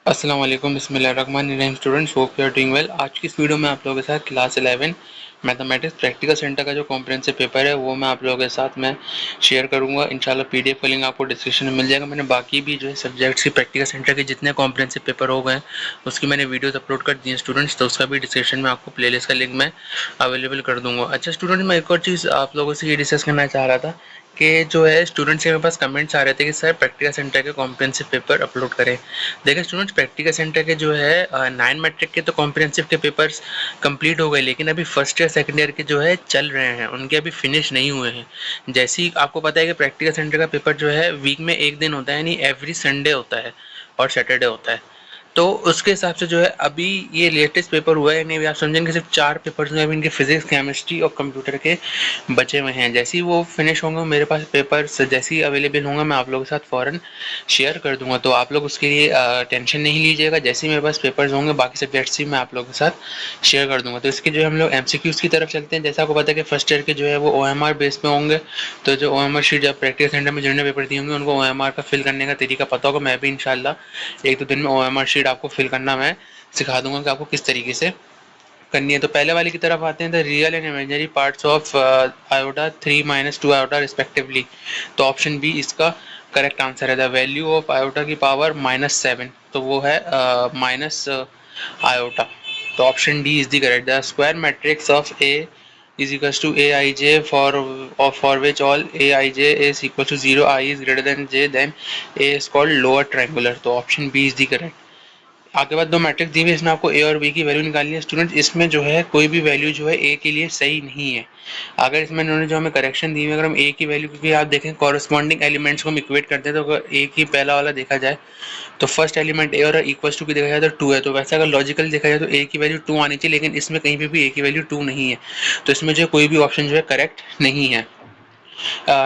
अस्सलाम वालेकुम बिस्मिल्लाहिर्रहमानिर्रहीम students, hope you are doing well. आज की इस वीडियो में आप लोगों के साथ क्लास 11 मैथमेटिक्स प्रैक्टिकल सेंटर का जो कॉम्प्रिहेंसिव पेपर है वो मैं आप लोगों के साथ में शेयर करूंगा। इंशाल्लाह पीडीएफ का लिंक आपको डिस्क्रिप्शन में मिल जाएगा। मैंने बाकी भी जो है सब्जेक्ट्स की प्रैक्टिकल सेंटर के जितने कॉम्प्रिहेंसिव पेपर हो गए उसकी मैंने वीडियोस अपलोड कर दी हैं स्टूडेंट्स, तो उसका भी डिस्क्रिप्शन में आपको प्लेलिस्ट का लिंक मैं अवेलेबल कर दूंगा। अच्छा स्टूडेंट, मैं एक और चीज़ आप लोगों से ये डिस्कस करना चाह रहा था कि जो है स्टूडेंट्स के मेरे पास कमेंट्स आ रहे थे कि सर प्रैक्टिकल सेंटर के कॉम्प्रिहेंसिव पेपर अपलोड करें। देखिए स्टूडेंट्स, प्रैक्टिकल सेंटर के जो है 9 मैट्रिक के तो कॉम्प्रिहेंसिव के पेपर्स कंप्लीट हो गए, लेकिन अभी फर्स्ट ईयर सेकंड ईयर के जो है चल रहे हैं, उनके अभी फिनिश नहीं हुए हैं। जैसे ही आपको पता है कि प्रैक्टिकल सेंटर का पेपर जो है वीक में एक दिन होता है, यानी एवरी संडे होता है और सैटरडे होता है। तो उसके हिसाब से जो है अभी ये लेटेस्ट पेपर हुआ है, यानी आप समझेंगे सिर्फ 4 पेपर्स में अभी इनके फिजिक्स, केमिस्ट्री और कंप्यूटर के बचे हुए हैं। जैसे ही वो फिनिश होंगे, मेरे पास पेपर्स जैसे ही अवेलेबल होंगे, मैं आप लोगों के साथ फ़ौरन शेयर कर दूंगा। तो आप लोग उसके लिए टेंशन नहीं लीजिएगा। जैसे ही मेरे पास पेपर्स होंगे बाकी सब्जेक्ट्स भी मैं आप लोगों के साथ शेयर कर दूंगा। तो इसके जो हम लोग एमसीक्यूज़ की तरफ चलते हैं। जैसा आपको पता है कि फर्स्ट ईयर के जो है वो ओएमआर बेस पे होंगे। तो जो ओएमआर शीट जब प्रैक्टिस सेंटर में जिन्होंने पेपर दिए होंगे उनको ओएमआर का फिल करने का तरीका पता होगा। मैं भी इंशाल्लाह 1-2 दिन में ओएमआर शीट आपको फिल करना मैं सिखा दूंगा कि आपको किस तरीके से करनी है। तो पहले वाले की तरफ आते हैं, the real and imaginary parts of iota 3 minus 2 iota respectively. तो ऑप्शन बी इसका करेक्ट आंसर है। द वैल्यू ऑफ आयोटा की पावर -7, तो वो है माइनस आयोटा। तो option D is the correct. The square matrix of A is equals to aij for which all aij is equal to 0, I is greater than j, then a is called lower triangular। तो option B is the correct. आगे बाद 2 matrix दी हुई है, इसमें आपको ए और B की value निकालनी है। स्टूडेंट, इसमें जो है कोई भी वैल्यू जो है ए के लिए सही नहीं है। अगर इसमें इन्होंने जो हमें करेक्शन दी हुई है, अगर हम ए की वैल्यू, क्योंकि आप देखें कॉरस्पॉन्डिंग एलिमेंट्स को हम इक्वेट करते हैं, तो अगर ए की पहला वाला देखा जाए तो फर्स्ट एलिमेंट ए और इक्वल्स टू की देखा जाए तो 2 है। तो वैसे अगर लॉजिकल देखा जाए तो ए की वैल्यू 2 आनी चाहिए, लेकिन इसमें कहीं पे भी ए की वैल्यू 2 नहीं है। तो इसमें जो कोई भी ऑप्शन जो है करेक्ट नहीं है।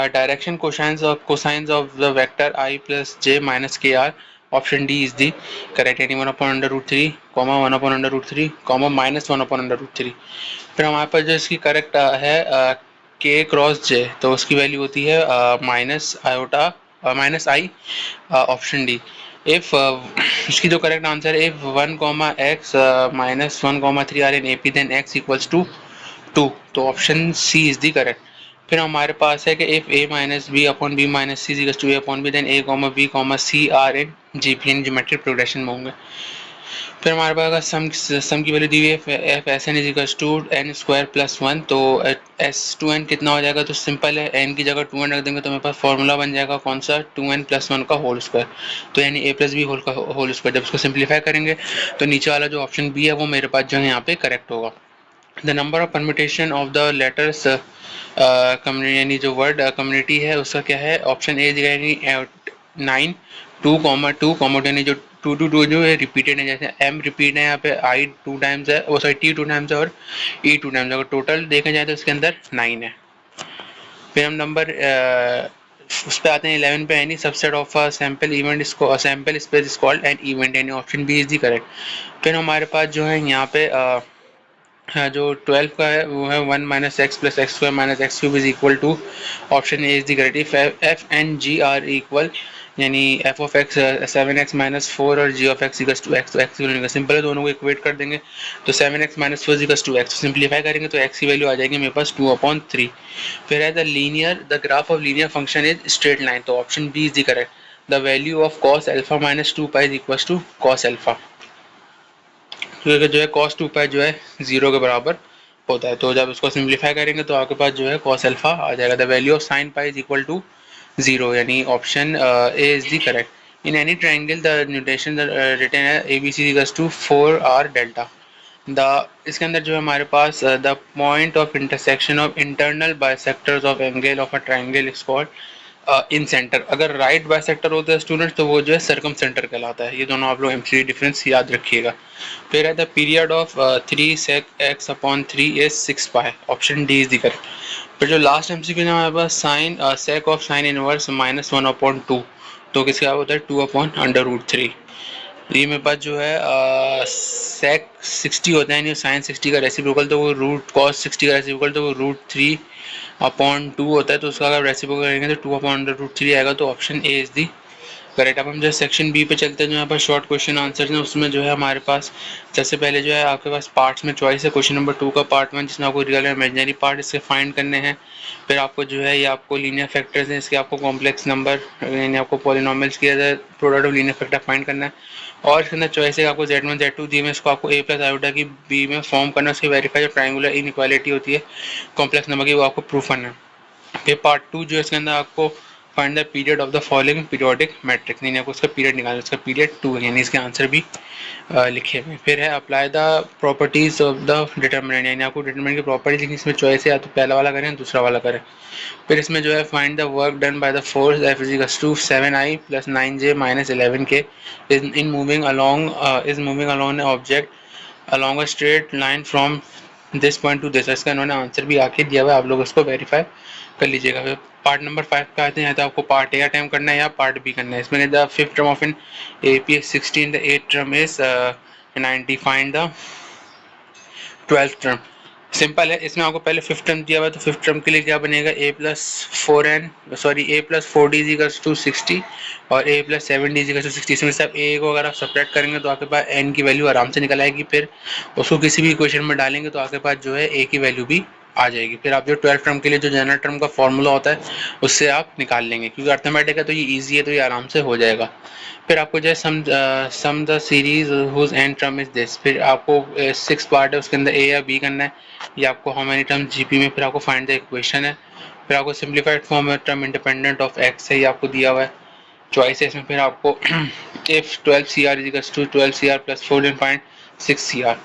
Direction cosines of the vector I plus j minus K are, option D is the correct, यानी 1/√3 कॉमा 1/√3 कॉमा -1/√3। फिर हमारे पास जो इसकी करेक्ट है k क्रॉस j, तो उसकी वैल्यू होती है minus iota minus I, option D. If इसकी जो करेक्ट आंसर है, if 1, x -1, 3 are in A P, then x equals to 2, तो option C is the correct. फिर हमारे पास है कि if a minus B upon B minus सी equals to a upon B, then a comma b comma c are in GP, यानी geometric progression में होंगे। फिर हमारे पास सम की वैल्यू दी हुई है, F S N is equals to N square plus 1। तो एस टू एन कितना हो जाएगा, तो सिंपल है, एन की जगह 2n रख देंगे तो मेरे पास फॉर्मूला बन जाएगा कौन सा, 2n प्लस 1 का होल स्क्वायर। तो यानी a प्लस बी होल का होल स्क्वायर। जब इसको सिंप्लीफाई करेंगे तो नीचे वाला जो ऑप्शन बी है वो मेरे पास जो है यहाँ पे करेक्ट होगा। The number of permutation of the letters यानी जो वर्ड कम्युनिटी है उसका क्या है, ऑप्शन ए दिया यानी 9, 2, यानी जो 2 जो है रिपीटेड है, जैसे एम रिपीट है यहाँ पे, आई 2 टाइम्स है, वो सॉरी टी 2 टाइम्स है और ई 2 टाइम्स है। अगर टोटल देखा जाए तो इसके अंदर 9 है। फिर हम नंबर उस पे आते हैं 11 पे, any subset of a sample event इसको sample space is called an event, यानी option B is the correct. फिर हमारे पास जो है यहाँ पे हाँ, जो 12 का है वो है 1 minus X plus X square minus X cube is equal to, option A is the correct. If F and G are equal, यानी F of X 7x minus 4 और G of X equals to X, तो X value simple है, दोनों को equate कर देंगे तो 7x minus 4 equals to X. Simplify करेंगे तो एक्स की वैल्यू आ जाएगी मेरे पास 2/3। फिर है the graph of linear function is straight line, तो option B is the correct. The value of cos alpha minus 2 pi is equals to cos alpha, क्योंकि जो है कॉस 2 पाई जो है 0 के बराबर होता है। तो जब इसको सिंप्लीफाई करेंगे तो आपके पास जो है कॉस अल्फा आ जाएगा। The value of sine pi is equal to 0, यानी option A is the correct. In any triangle the notation written है A B C equals to 4r delta. The इसके अंदर जो है हमारे पास the point of intersection of internal bisectors of angle of a triangle is called incentre. अगर right bisector होता है स्टूडेंट्स तो वो जो है सर्कम सेंटर कहलाता है। ये दोनों आप लोग एमसीक्यू डिफरेंस याद रखिएगा। फिर है the period of 3 sec x upon 3 is 6 pi, option D is the correct. फिर जो लास्ट एमसीक्यू है हमारे पास sine sec of sine inverse -1/2, तो किसका होता है 2/√3। ये मेरे पास जो है सेक 60 होता है, यानी साइन 60 का रेसिप्रोकल, तो वो रूट कॉस 60 का रेसिप्रोकल तो वो √3/2 होता है। तो उसका अगर रेसिप्रोकल करेंगे तो 2/√3 आएगा, तो option A is the correct. अब हम जो सेक्शन बी पे चलते हैं, जो यहाँ पर शॉर्ट क्वेश्चन आंसर हैं, उसमें जो है हमारे पास सबसे पहले जो है आपके पास पार्ट्स में चॉइस है। क्वेश्चन नंबर 2 का पार्ट 1, जिसमें आपको रियल और इमेजिनरी पार्ट इसके फाइंड करने हैं। फिर आपको जो है ये आपको लीनियर फैक्टर्स हैं, इसके आपको कॉम्प्लेक्स नंबर यानी आपको पॉलिनोमियल्स की product of linear factor find करना है। और इसके अंदर चॉइस है आपको Z1 Z2 दी में, इसको आपको a प्लस आयोटा की b में फॉर्म करना है। उसकी वेरीफाई जो ट्रायंगुलर इनइक्वालिटी होती है कॉम्प्लेक्स नंबर की, वो आपको प्रूफ करना है। फिर पार्ट 2 जो है इसके अंदर आपको find the period of the following periodic matrix, नहीं आपको उसका पीरियड निकालना है। उसका पीरियड 2 है, यानी इसके आंसर भी लिखे हुए। फिर है apply the properties of the determinant, यानी आपको डिटर्मिनेंट की प्रॉपर्टी लिखनी। इसमें चॉइस है या तो पहला वाला करें दूसरा वाला करें। फिर इसमें जो है find the work done by the force F is equals to 7i plus 9j minus 11k is moving along object along a straight line from this point to this. इसका इन्होंने आंसर भी आके दिया हुआ है, आप लोग इसको वेरीफाई कर लीजिएगा। फिर पार्ट नंबर 5 पे आते हैं, तो आपको पार्ट ए अटैम्प्ट करना है या पार्ट बी करना है। इसमें the fifth term of in AP is 16, the th term is 90, find the 12th term. Simple है, इसमें आपको पहले फिफ्थ टर्म दिया हुआ है, तो फिफ्थ टर्म के लिए क्या बनेगा, a plus 4d equals to 60 और a plus 7d equals to 60। इसमें से आप a को अगर आप सपरेट करेंगे तो आपके पास n की वैल्यू आराम से निकल आएगी। फिर उसको किसी भी इक्वेशन में डालेंगे तो आपके पास जो है a की वैल्यू भी आ जाएगी। फिर आप जो 12th टर्म के लिए जो जनरल टर्म का फॉर्मूला होता है उससे आप निकाल लेंगे, क्योंकि अर्थमेटिक है तो ये ईजी है, तो ये आराम से हो जाएगा। फिर आपको जो है sum the series whose nth term is this. फिर आपको 6 पार्ट है, उसके अंदर a या b करना है। ये आपको हाउ मेनी टर्म जीपी में। फिर आपको फाइंड द इक्वेशन है। फिर आपको सिंप्लीफाइड फॉर्म में टर्म इंडिपेंडेंट ऑफ x है, ये आपको दिया हुआ है चॉइस है इसमें। फिर आपको if 12CR is equals to 12CR plus 4 then find 6CR।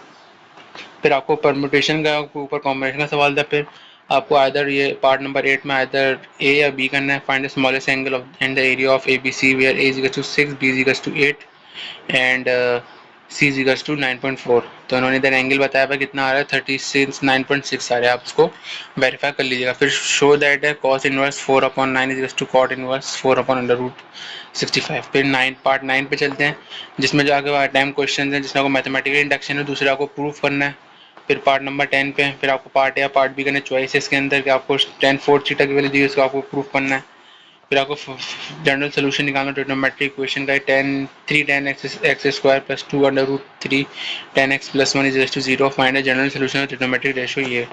फिर आपको परम्यूटेशन का ऊपर कॉम्बिनेशन का सवाल था। फिर आपको आइदर ये पार्ट नंबर 8 में आइदर a या b करना है। Find the smallest angle of and the area of ABC where a is equals to 6, b is equals to 8 and C is equals to 9.4। तो उन्होंने इधर एंगल बताया था कितना आ रहा है, 36 9.6 आ रहा है, आप उसको वेरीफाई कर लीजिएगा। फिर शो दैट है cos inverse 4/9 is equals to cot inverse 4/√65। फिर पार्ट 9 पे चलते हैं, जिसमें जो आगे अटैम्प्ट क्वेश्चन है, जिसमें आपको मैथमेटिकल इंडक्शन है, दूसरा आपको प्रूफ करना है। फिर पार्ट नंबर 10 पे फिर आपको पार्ट या पार्ट बी करने चॉइसेस के अंदर कि आपको 10 4 थीटा की वैल्यू दी है, उसको आपको प्रूफ करना है। फिर आपको जनरल सोल्यूशन निकालना ट्रिग्नोमेट्रिक इक्वेशन का 3 tan x square plus 2√3 tan x plus 1 is to 0। Find general solution of trigonometric ratio ये।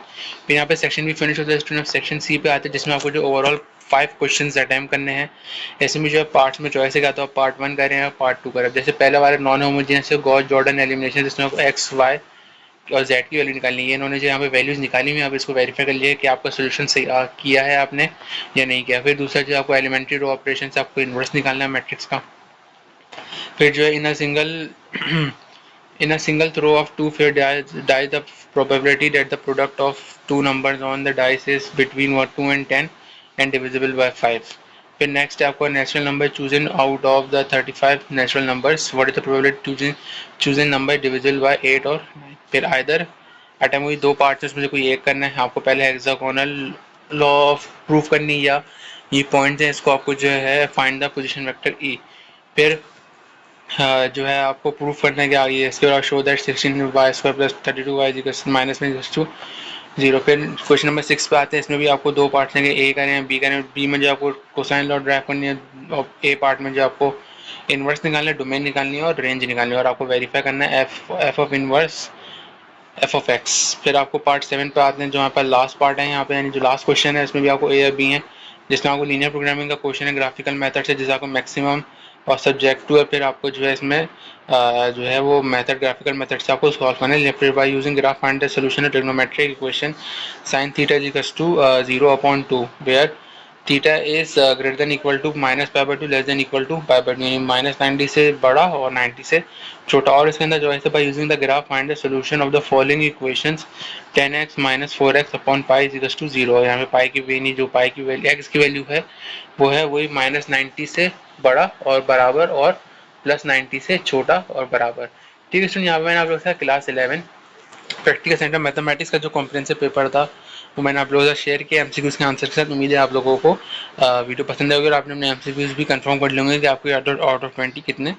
फिर यहाँ पे सेक्शन भी फिनिश होता है स्टूडेंट। सेक्शन सी पे आते हैं, जिसमें आपको जो ओवरऑल 5 क्वेश्चन अटैम्प्ट करने हैं। ऐसे में जो है पार्ट्स में चॉइस है, तो आप पार्ट 1 करें या पार्ट 2 करें। जैसे पहले वाले non homogeneous Gauss Jordan elimination, जिसमें आपको एक्स वाई और z की वैल्यू निकालनी है। इन्होंने जो यहाँ पे वैल्यूज निकाली हुई है, आप इसको वेरीफाई कर लिए कि आपका सोल्यूशन सही किया है आपने या नहीं किया। फिर दूसरा जो आपको एलिमेंट्री रो ऑपरेशन से आपको इन्वर्स निकालना है मैट्रिक्स का। फिर जो है in a single throw of two fair die the probability that the product of two numbers on the dice is between 2 and 10 and divisible by 5। फिर नेक्स्ट है आपको natural number chosen out of the 35 natural numbers, what is the probability chosen number divisible by 8 और 9। फिर either attempt हुई 2 parts, उसमें से कोई एक करना है। आपको पहले हेक्सागोनल लॉ ऑफ प्रूफ करनी, या ये पॉइंट्स हैं, इसको आपको जो है find the position vector E. फिर जो है आपको प्रूफ करना है कि आगे इसके बाद show that 16y² plus 32y minus में टू 0। फिर क्वेश्चन नंबर 6 पे आते हैं, इसमें भी आपको 2 पार्ट्स हैं, ए करें बी करें। बी में जो आपको कोसाइन लॉ ड्राइव करनी है, और ए पार्ट में जो आपको इन्वर्स निकालना है, डोमेन निकालनी है और रेंज निकालनी है, और आपको वेरीफाई करना है F of inverse F of x. फिर आपको पार्ट 7 पे आते हैं, जो यहाँ पर लास्ट पार्ट है यहाँ पे, यानी जो लास्ट क्वेश्चन है, इसमें भी आपको ए या बी है, जिसमें आपको लीनियर प्रोग्रामिंग का क्वेश्चन है ग्राफिकल मेथड से, जिसका आपको मैक्सिमम और सब्जेक्ट टू है। फिर आपको जो है इसमें जो है वो मेथड ग्राफिकल मेथड से आपको सॉल्व करना है। फिर by using graph find the solution of trigonometric equation sin theta is equals to 0/2 where theta is greater than equal to -π/2 less than equal to π/2, यानी -90 से बड़ा और 90 से छोटा। और इसके अंदर जो है by using the graph find the solution of the following equations 10x - 4x upon pi is equals to 0। यहाँ पे पाई की वैल्यू जो पाई की वैल्यू x की वैल्यू है वो है वही -90 से बड़ा और बराबर और +90 से छोटा और बराबर। ठीक है स्टूडेंट, यहाँ पे मैंने आप लोगों के साथ क्लास 11 प्रैक्टिकल सेंटर मैथमेटिक्स का जो कॉम्प्रिहेंसिव पेपर था वो मैंने आप लोगों से शेयर किया एमसीक्यूज के आंसर के साथ। उम्मीद है आप लोगों को वीडियो पसंद आएगी और आपने अपने एमसीक्यूज भी कंफर्म कर लेंगे कि आपको आउट ऑफ 20 कितने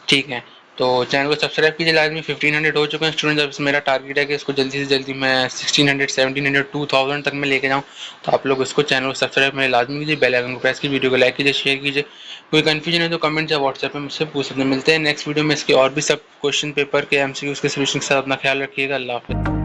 ठीक हैं। तो चैनल को सब्सक्राइब कीजिए लाजमी। 1500 हो चुके हैं स्टूडेंट्स। अब मेरा टारगेट है कि इसको जल्दी से जल्दी मैं 1600, 1700, 2000 तक मैं लेके जाऊँ। तो आप लोग इसको चैनल को सब्सक्राइब मेरे लाजमी कीजिए, बेल आइकन को प्रेस कीजिए, वीडियो को लाइक कीजिए, शेयर कीजिए। कोई कन्फ्यूजन है तो कमेंट या व्हाट्सएप में मुझसे पूछ सकते हैं। मिलते हैं नेक्स्ट वीडियो में इसके और भी सब क्वेश्चन पेपर के MCQs के सोल्यूशन के साथ। अपना ख्याल रखिएगा। अल्लाह हाफ़िज़।